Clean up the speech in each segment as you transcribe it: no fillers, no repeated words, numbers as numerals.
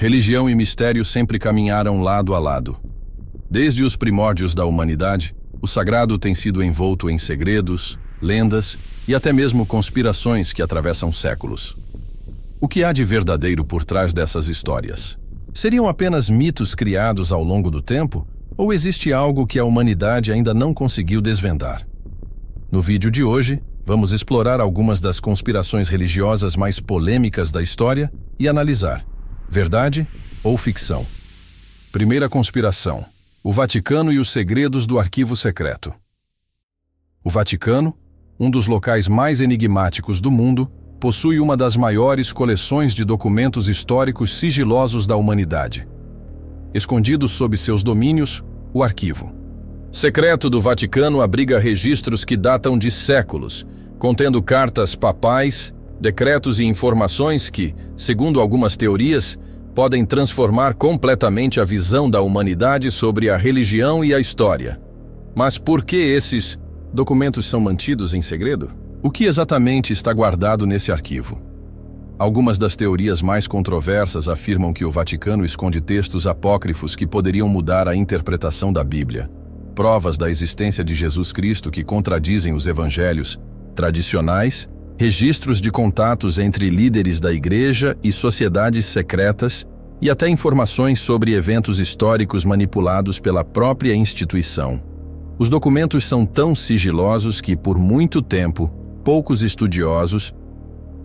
Religião e mistério sempre caminharam lado a lado. Desde os primórdios da humanidade, o sagrado tem sido envolto em segredos, lendas e até mesmo conspirações que atravessam séculos. O que há de verdadeiro por trás dessas histórias? Seriam apenas mitos criados ao longo do tempo, ou existe algo que a humanidade ainda não conseguiu desvendar? No vídeo de hoje, vamos explorar algumas das conspirações religiosas mais polêmicas da história e analisar: verdade ou ficção? Primeira conspiração: o Vaticano e os segredos do arquivo secreto. O Vaticano, um dos locais mais enigmáticos do mundo, possui uma das maiores coleções de documentos históricos sigilosos da humanidade. Escondido sob seus domínios, o arquivo secreto do Vaticano abriga registros que datam de séculos, contendo cartas papais, decretos e informações que, segundo algumas teorias, podem transformar completamente a visão da humanidade sobre a religião e a história. Mas por que esses documentos são mantidos em segredo? O que exatamente está guardado nesse arquivo? Algumas das teorias mais controversas afirmam que o Vaticano esconde textos apócrifos que poderiam mudar a interpretação da Bíblia, provas da existência de Jesus Cristo que contradizem os evangelhos tradicionais, registros de contatos entre líderes da igreja e sociedades secretas e até informações sobre eventos históricos manipulados pela própria instituição. Os documentos são tão sigilosos que, por muito tempo, poucos estudiosos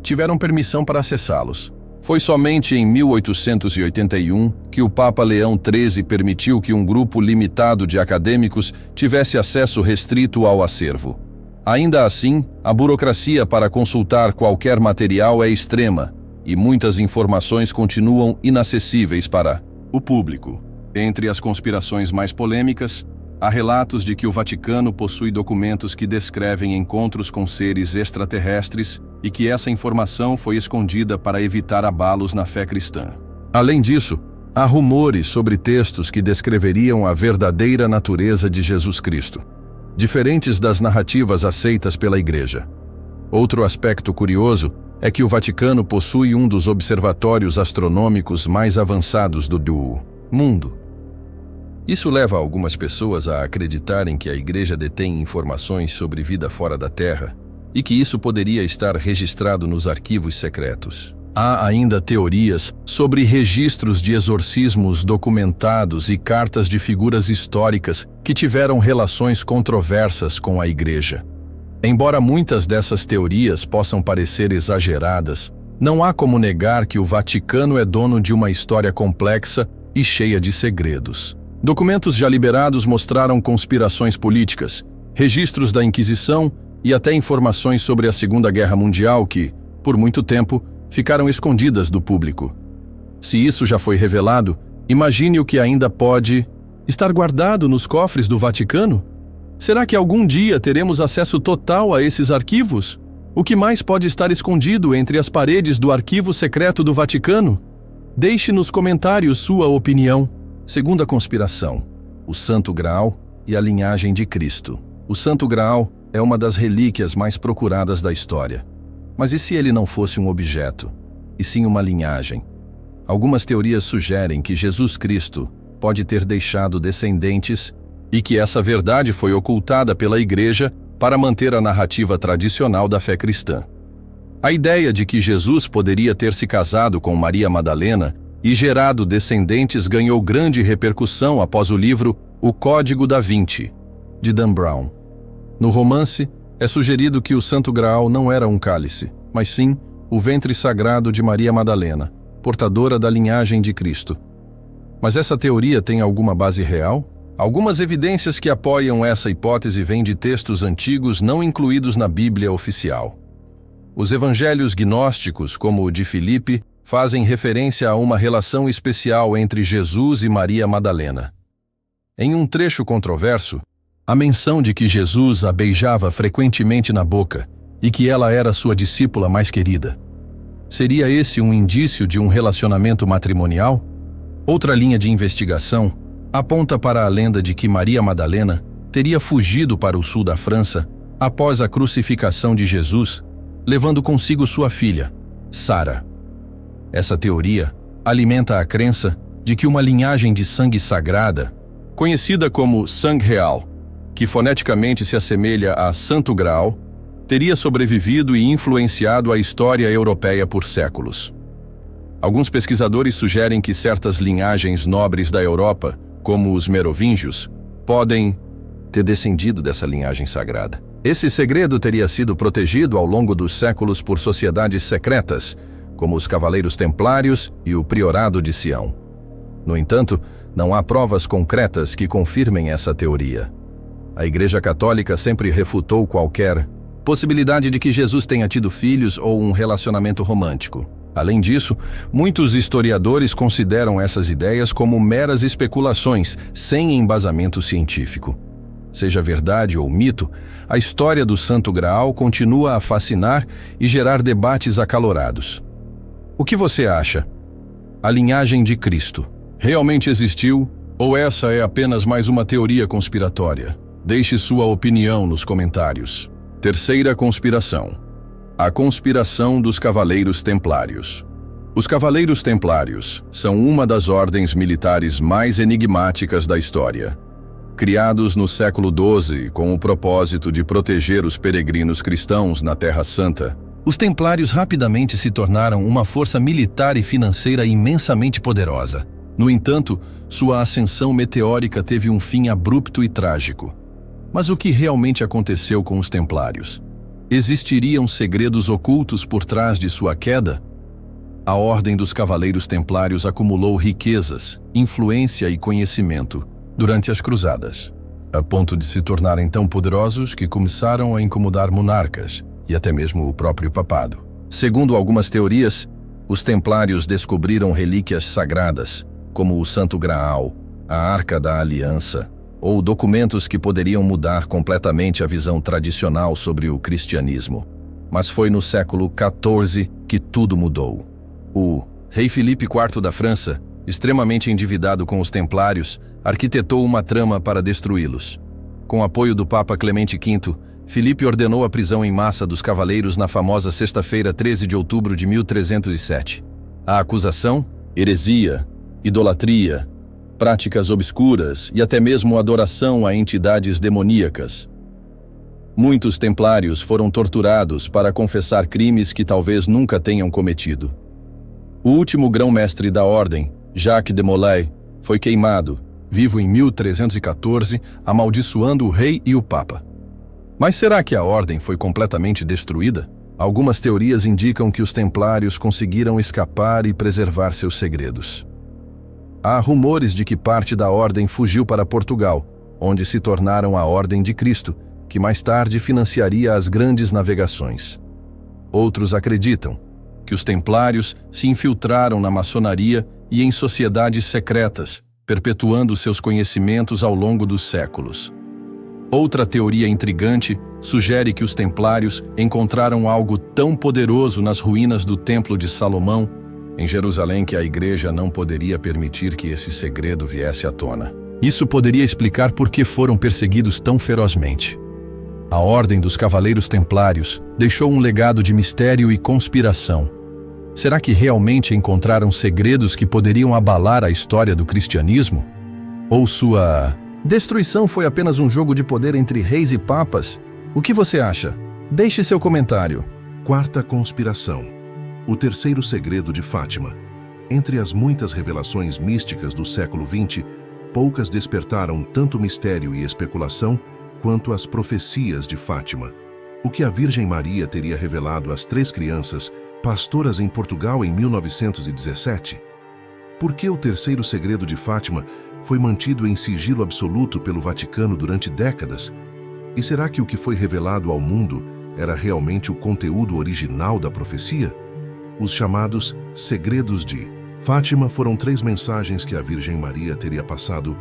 tiveram permissão para acessá-los. Foi somente em 1881 que o Papa Leão XIII permitiu que um grupo limitado de acadêmicos tivesse acesso restrito ao acervo. Ainda assim, a burocracia para consultar qualquer material é extrema e muitas informações continuam inacessíveis para o público. Entre as conspirações mais polêmicas, há relatos de que o Vaticano possui documentos que descrevem encontros com seres extraterrestres e que essa informação foi escondida para evitar abalos na fé cristã. Além disso, há rumores sobre textos que descreveriam a verdadeira natureza de Jesus Cristo, diferentes das narrativas aceitas pela Igreja. Outro aspecto curioso é que o Vaticano possui um dos observatórios astronômicos mais avançados do mundo. Isso leva algumas pessoas a acreditarem que a Igreja detém informações sobre vida fora da Terra e que isso poderia estar registrado nos arquivos secretos. Há ainda teorias sobre registros de exorcismos documentados e cartas de figuras históricas que tiveram relações controversas com a Igreja. Embora muitas dessas teorias possam parecer exageradas, não há como negar que o Vaticano é dono de uma história complexa e cheia de segredos. Documentos já liberados mostraram conspirações políticas, registros da Inquisição e até informações sobre a Segunda Guerra Mundial que, por muito tempo, ficaram escondidas do público. Se isso já foi revelado, imagine o que ainda pode estar guardado nos cofres do Vaticano. Será que algum dia teremos acesso total a esses arquivos? O que mais pode estar escondido entre as paredes do arquivo secreto do Vaticano? Deixe nos comentários sua opinião. Segunda conspiração: o Santo Graal e a linhagem de Cristo. O Santo Graal é uma das relíquias mais procuradas da história. Mas e se ele não fosse um objeto, e sim uma linhagem? Algumas teorias sugerem que Jesus Cristo pode ter deixado descendentes e que essa verdade foi ocultada pela Igreja para manter a narrativa tradicional da fé cristã. A ideia de que Jesus poderia ter se casado com Maria Madalena e gerado descendentes ganhou grande repercussão após o livro O Código da Vinci, de Dan Brown. No romance, é sugerido que o Santo Graal não era um cálice, mas sim o ventre sagrado de Maria Madalena, portadora da linhagem de Cristo. Mas essa teoria tem alguma base real? Algumas evidências que apoiam essa hipótese vêm de textos antigos não incluídos na Bíblia oficial. Os evangelhos gnósticos, como o de Filipe, fazem referência a uma relação especial entre Jesus e Maria Madalena. Em um trecho controverso, a menção de que Jesus a beijava frequentemente na boca e que ela era sua discípula mais querida. Seria esse um indício de um relacionamento matrimonial? Outra linha de investigação aponta para a lenda de que Maria Madalena teria fugido para o sul da França após a crucificação de Jesus, levando consigo sua filha, Sara. Essa teoria alimenta a crença de que uma linhagem de sangue sagrada, conhecida como sangue real, que foneticamente se assemelha a Santo Graal, teria sobrevivido e influenciado a história europeia por séculos. Alguns pesquisadores sugerem que certas linhagens nobres da Europa, como os merovingios, podem ter descendido dessa linhagem sagrada. Esse segredo teria sido protegido ao longo dos séculos por sociedades secretas, como os Cavaleiros Templários e o Priorado de Sião. No entanto, não há provas concretas que confirmem essa teoria. A Igreja Católica sempre refutou qualquer possibilidade de que Jesus tenha tido filhos ou um relacionamento romântico. Além disso, muitos historiadores consideram essas ideias como meras especulações, sem embasamento científico. Seja verdade ou mito, a história do Santo Graal continua a fascinar e gerar debates acalorados. O que você acha? A linhagem de Cristo realmente existiu ou essa é apenas mais uma teoria conspiratória? Deixe sua opinião nos comentários. Terceira conspiração. A conspiração dos Cavaleiros Templários. Os Cavaleiros Templários são uma das ordens militares mais enigmáticas da história. Criados no século XII com o propósito de proteger os peregrinos cristãos na Terra Santa, os Templários rapidamente se tornaram uma força militar e financeira imensamente poderosa. No entanto, sua ascensão meteórica teve um fim abrupto e trágico. Mas o que realmente aconteceu com os Templários? Existiriam segredos ocultos por trás de sua queda? A Ordem dos Cavaleiros Templários acumulou riquezas, influência e conhecimento durante as Cruzadas, a ponto de se tornarem tão poderosos que começaram a incomodar monarcas e até mesmo o próprio papado. Segundo algumas teorias, os Templários descobriram relíquias sagradas, como o Santo Graal, a Arca da Aliança, ou documentos que poderiam mudar completamente a visão tradicional sobre o cristianismo. Mas foi no século XIV que tudo mudou. O rei Filipe IV da França, extremamente endividado com os Templários, arquitetou uma trama para destruí-los. Com apoio do Papa Clemente V, Filipe ordenou a prisão em massa dos cavaleiros na famosa sexta-feira 13 de outubro de 1307. A acusação? Heresia, idolatria, práticas obscuras e até mesmo adoração a entidades demoníacas. Muitos templários foram torturados para confessar crimes que talvez nunca tenham cometido. O último grão-mestre da ordem, Jacques de Molay, foi queimado, vivo em 1314, amaldiçoando o rei e o papa. Mas será que a ordem foi completamente destruída? Algumas teorias indicam que os templários conseguiram escapar e preservar seus segredos. Há rumores de que parte da ordem fugiu para Portugal, onde se tornaram a Ordem de Cristo, que mais tarde financiaria as grandes navegações. Outros acreditam que os templários se infiltraram na maçonaria e em sociedades secretas, perpetuando seus conhecimentos ao longo dos séculos. Outra teoria intrigante sugere que os templários encontraram algo tão poderoso nas ruínas do Templo de Salomão, em Jerusalém, que a igreja não poderia permitir que esse segredo viesse à tona. Isso poderia explicar por que foram perseguidos tão ferozmente. A Ordem dos Cavaleiros Templários deixou um legado de mistério e conspiração. Será que realmente encontraram segredos que poderiam abalar a história do cristianismo? Ou sua destruição foi apenas um jogo de poder entre reis e papas? O que você acha? Deixe seu comentário. Quarta conspiração. O terceiro segredo de Fátima. Entre as muitas revelações místicas do século XX, poucas despertaram tanto mistério e especulação quanto as profecias de Fátima. O que a Virgem Maria teria revelado às 3 crianças, pastoras em Portugal em 1917? Por que o terceiro segredo de Fátima foi mantido em sigilo absoluto pelo Vaticano durante décadas? E será que o que foi revelado ao mundo era realmente o conteúdo original da profecia? Os chamados segredos de Fátima foram 3 mensagens que a Virgem Maria teria passado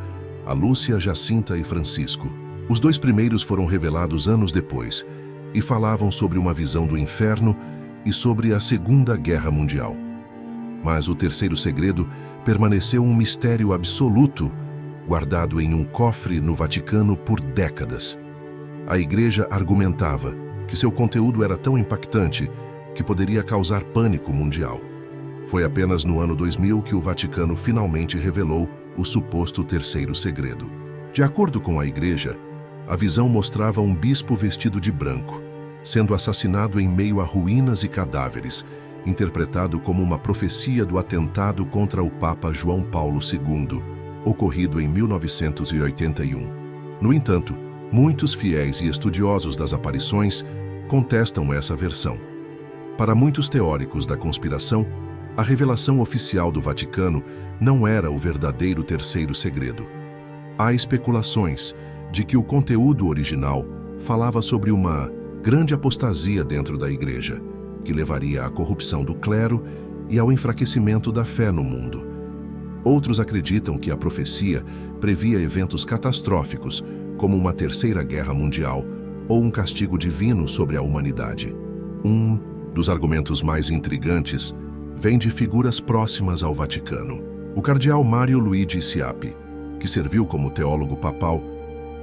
a Lúcia, Jacinta e Francisco. Os 2 primeiros foram revelados anos depois e falavam sobre uma visão do inferno e sobre a Segunda Guerra Mundial. Mas o terceiro segredo permaneceu um mistério absoluto, guardado em um cofre no Vaticano por décadas. A Igreja argumentava que seu conteúdo era tão impactante que poderia causar pânico mundial. Foi apenas no ano 2000 que o Vaticano finalmente revelou o suposto terceiro segredo. De acordo com a Igreja, a visão mostrava um bispo vestido de branco, sendo assassinado em meio a ruínas e cadáveres, interpretado como uma profecia do atentado contra o Papa João Paulo II, ocorrido em 1981. No entanto, muitos fiéis e estudiosos das aparições contestam essa versão. Para muitos teóricos da conspiração, a revelação oficial do Vaticano não era o verdadeiro terceiro segredo. Há especulações de que o conteúdo original falava sobre uma grande apostasia dentro da Igreja, que levaria à corrupção do clero e ao enfraquecimento da fé no mundo. Outros acreditam que a profecia previa eventos catastróficos, como uma terceira guerra mundial ou um castigo divino sobre a humanidade. Um dos argumentos mais intrigantes vem de figuras próximas ao Vaticano. O cardeal Mário Luigi Schiappi, que serviu como teólogo papal,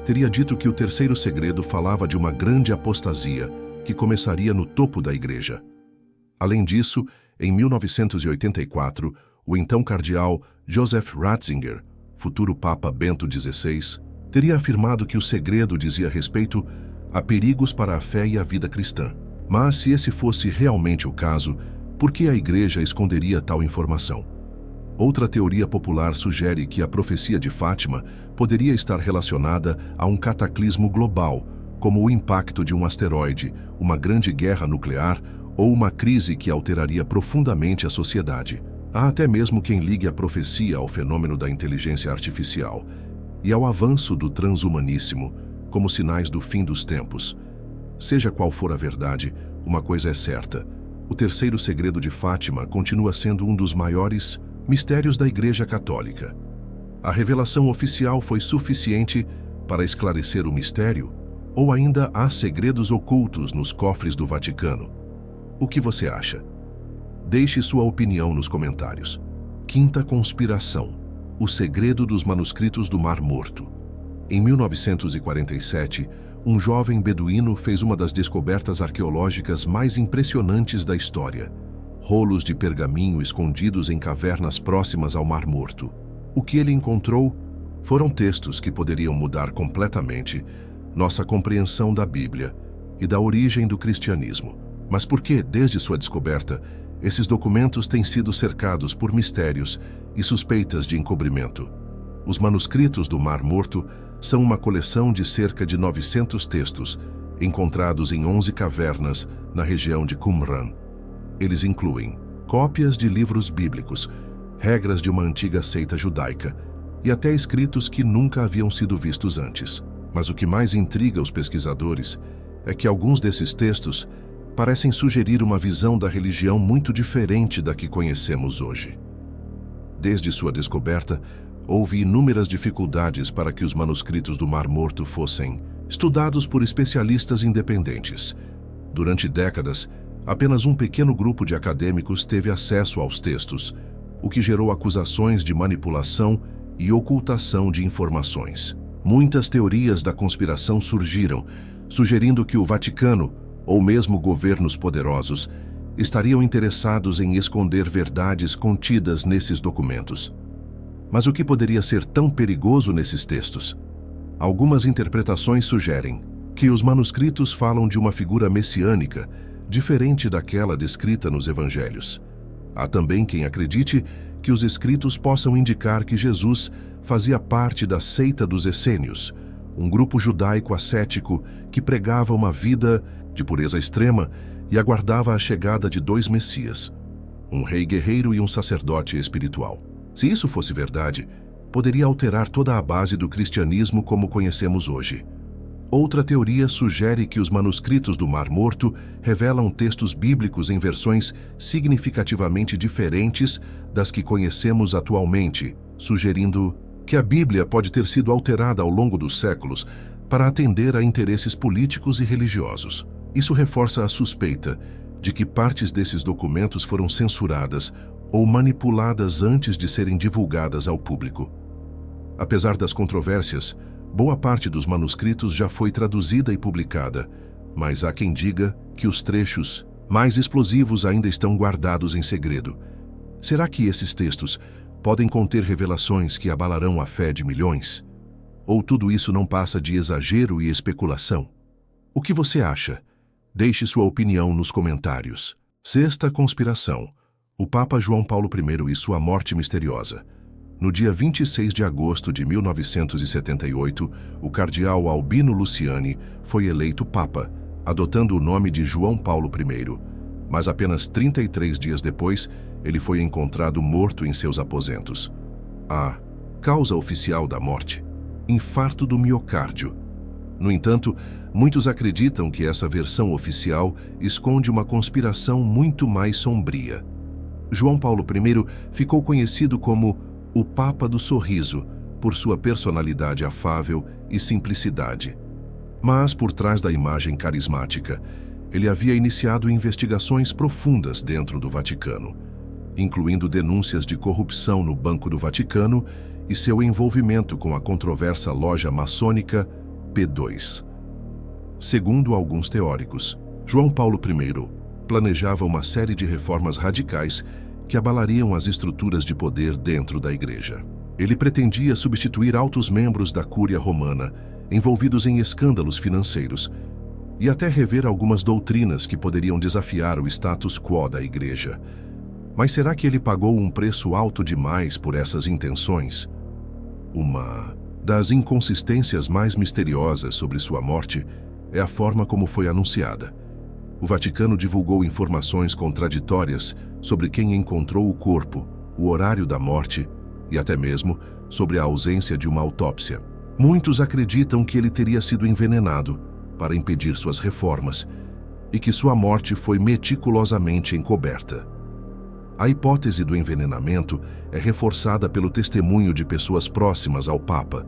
teria dito que o terceiro segredo falava de uma grande apostasia que começaria no topo da Igreja. Além disso, em 1984, o então cardeal Joseph Ratzinger, futuro Papa Bento XVI, teria afirmado que o segredo dizia respeito a perigos para a fé e a vida cristã. Mas, se esse fosse realmente o caso, por que a Igreja esconderia tal informação? Outra teoria popular sugere que a profecia de Fátima poderia estar relacionada a um cataclismo global, como o impacto de um asteroide, uma grande guerra nuclear ou uma crise que alteraria profundamente a sociedade. Há até mesmo quem ligue a profecia ao fenômeno da inteligência artificial e ao avanço do transhumaníssimo como sinais do fim dos tempos. Seja qual for a verdade, uma coisa é certa: o terceiro segredo de Fátima continua sendo um dos maiores mistérios da Igreja Católica. A revelação oficial foi suficiente para esclarecer o mistério? Ou ainda há segredos ocultos nos cofres do Vaticano? O que você acha? Deixe sua opinião nos comentários. Quinta conspiração: o segredo dos manuscritos do Mar Morto. Em 1947, um jovem beduíno fez uma das descobertas arqueológicas mais impressionantes da história: rolos de pergaminho escondidos em cavernas próximas ao Mar Morto. O que ele encontrou foram textos que poderiam mudar completamente nossa compreensão da Bíblia e da origem do cristianismo. Mas por que, desde sua descoberta, esses documentos têm sido cercados por mistérios e suspeitas de encobrimento? Os manuscritos do Mar Morto são uma coleção de cerca de 900 textos, encontrados em 11 cavernas na região de Qumran. Eles incluem cópias de livros bíblicos, regras de uma antiga seita judaica e até escritos que nunca haviam sido vistos antes. Mas o que mais intriga os pesquisadores é que alguns desses textos parecem sugerir uma visão da religião muito diferente da que conhecemos hoje. Desde sua descoberta, houve inúmeras dificuldades para que os manuscritos do Mar Morto fossem estudados por especialistas independentes. Durante décadas, apenas um pequeno grupo de acadêmicos teve acesso aos textos, o que gerou acusações de manipulação e ocultação de informações. Muitas teorias da conspiração surgiram, sugerindo que o Vaticano, ou mesmo governos poderosos, estariam interessados em esconder verdades contidas nesses documentos. Mas o que poderia ser tão perigoso nesses textos? Algumas interpretações sugerem que os manuscritos falam de uma figura messiânica, diferente daquela descrita nos evangelhos. Há também quem acredite que os escritos possam indicar que Jesus fazia parte da seita dos essênios, um grupo judaico ascético que pregava uma vida de pureza extrema e aguardava a chegada de dois Messias, um rei guerreiro e um sacerdote espiritual. Se isso fosse verdade, poderia alterar toda a base do cristianismo como conhecemos hoje. Outra teoria sugere que os manuscritos do Mar Morto revelam textos bíblicos em versões significativamente diferentes das que conhecemos atualmente, sugerindo que a Bíblia pode ter sido alterada ao longo dos séculos para atender a interesses políticos e religiosos. Isso reforça a suspeita de que partes desses documentos foram censuradas ou manipuladas antes de serem divulgadas ao público. Apesar das controvérsias, boa parte dos manuscritos já foi traduzida e publicada, mas há quem diga que os trechos mais explosivos ainda estão guardados em segredo. Será que esses textos podem conter revelações que abalarão a fé de milhões? Ou tudo isso não passa de exagero e especulação? O que você acha? Deixe sua opinião nos comentários. Sexta conspiração: o Papa João Paulo I e sua morte misteriosa. No dia 26 de agosto de 1978, o cardeal Albino Luciani foi eleito Papa, adotando o nome de João Paulo I. Mas apenas 33 dias depois, ele foi encontrado morto em seus aposentos. A causa oficial da morte: infarto do miocárdio. No entanto, muitos acreditam que essa versão oficial esconde uma conspiração muito mais sombria. João Paulo I ficou conhecido como o Papa do Sorriso, por sua personalidade afável e simplicidade. Mas, por trás da imagem carismática, ele havia iniciado investigações profundas dentro do Vaticano, incluindo denúncias de corrupção no Banco do Vaticano e seu envolvimento com a controversa loja maçônica P2. Segundo alguns teóricos, João Paulo I planejava uma série de reformas radicais que abalariam as estruturas de poder dentro da Igreja. Ele pretendia substituir altos membros da Cúria Romana envolvidos em escândalos financeiros e até rever algumas doutrinas que poderiam desafiar o status quo da Igreja. Mas será que ele pagou um preço alto demais por essas intenções? Uma das inconsistências mais misteriosas sobre sua morte é a forma como foi anunciada. O Vaticano divulgou informações contraditórias sobre quem encontrou o corpo, o horário da morte e até mesmo sobre a ausência de uma autópsia. Muitos acreditam que ele teria sido envenenado para impedir suas reformas e que sua morte foi meticulosamente encoberta. A hipótese do envenenamento é reforçada pelo testemunho de pessoas próximas ao Papa,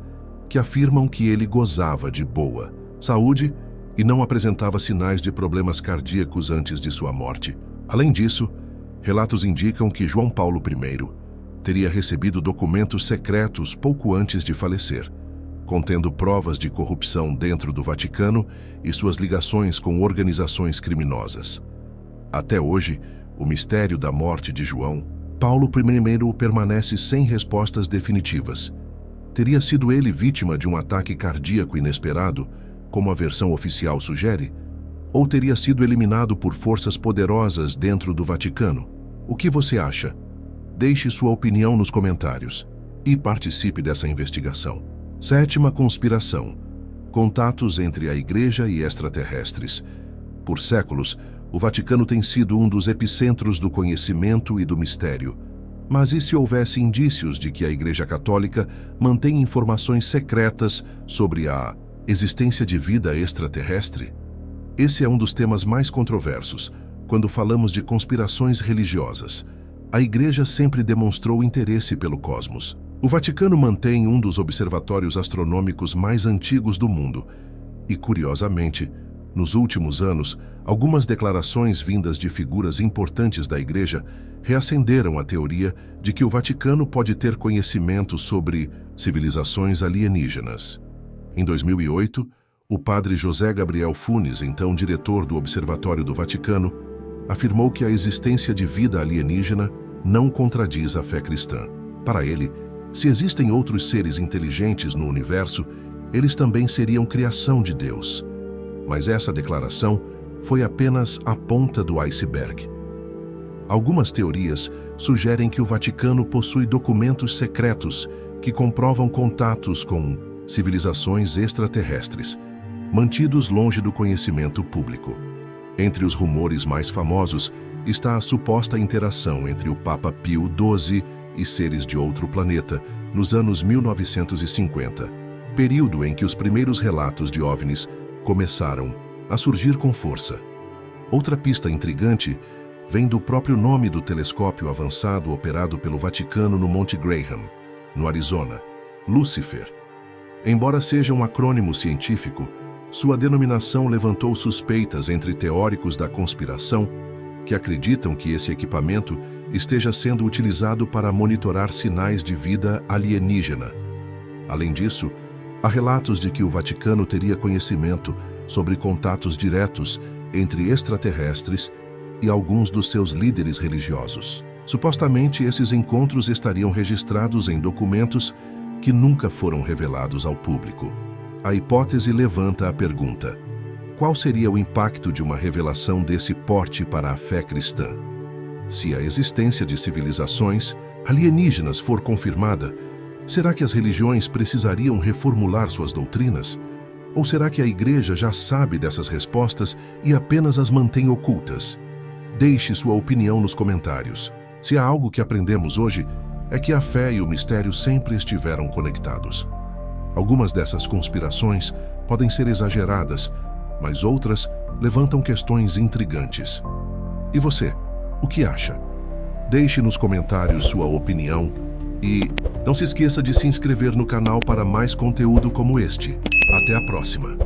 que afirmam que ele gozava de boa saúde e não apresentava sinais de problemas cardíacos antes de sua morte. Além disso, relatos indicam que João Paulo I teria recebido documentos secretos pouco antes de falecer, contendo provas de corrupção dentro do Vaticano e suas ligações com organizações criminosas. Até hoje, o mistério da morte de João Paulo I permanece sem respostas definitivas. Teria sido ele vítima de um ataque cardíaco inesperado, como a versão oficial sugere? Ou teria sido eliminado por forças poderosas dentro do Vaticano? O que você acha? Deixe sua opinião nos comentários e participe dessa investigação. Sétima conspiração: contatos entre a Igreja e extraterrestres. Por séculos, o Vaticano tem sido um dos epicentros do conhecimento e do mistério. Mas e se houvesse indícios de que a Igreja Católica mantém informações secretas sobre a existência de vida extraterrestre? Esse é um dos temas mais controversos quando falamos de conspirações religiosas. A Igreja sempre demonstrou interesse pelo cosmos. O Vaticano mantém um dos observatórios astronômicos mais antigos do mundo. E, curiosamente, nos últimos anos, algumas declarações vindas de figuras importantes da Igreja reacenderam a teoria de que o Vaticano pode ter conhecimento sobre civilizações alienígenas. Em 2008, o padre José Gabriel Funes, então diretor do Observatório do Vaticano, afirmou que a existência de vida alienígena não contradiz a fé cristã. Para ele, se existem outros seres inteligentes no universo, eles também seriam criação de Deus. Mas essa declaração foi apenas a ponta do iceberg. Algumas teorias sugerem que o Vaticano possui documentos secretos que comprovam contatos com civilizações extraterrestres, mantidos longe do conhecimento público. Entre os rumores mais famosos está a suposta interação entre o Papa Pio XII e seres de outro planeta nos anos 1950, período em que os primeiros relatos de OVNIs começaram a surgir com força. Outra pista intrigante vem do próprio nome do telescópio avançado operado pelo Vaticano no Monte Graham, no Arizona, Lúcifer. Embora seja um acrônimo científico, sua denominação levantou suspeitas entre teóricos da conspiração que acreditam que esse equipamento esteja sendo utilizado para monitorar sinais de vida alienígena. Além disso, há relatos de que o Vaticano teria conhecimento sobre contatos diretos entre extraterrestres e alguns dos seus líderes religiosos. Supostamente, esses encontros estariam registrados em documentos que nunca foram revelados ao público. A hipótese levanta a pergunta: qual seria o impacto de uma revelação desse porte para a fé cristã? Se a existência de civilizações alienígenas for confirmada, será que as religiões precisariam reformular suas doutrinas? Ou será que a Igreja já sabe dessas respostas e apenas as mantém ocultas? Deixe sua opinião nos comentários. Se há algo que aprendemos hoje, é que a fé e o mistério sempre estiveram conectados. Algumas dessas conspirações podem ser exageradas, mas outras levantam questões intrigantes. E você, o que acha? Deixe nos comentários sua opinião e não se esqueça de se inscrever no canal para mais conteúdo como este. Até a próxima!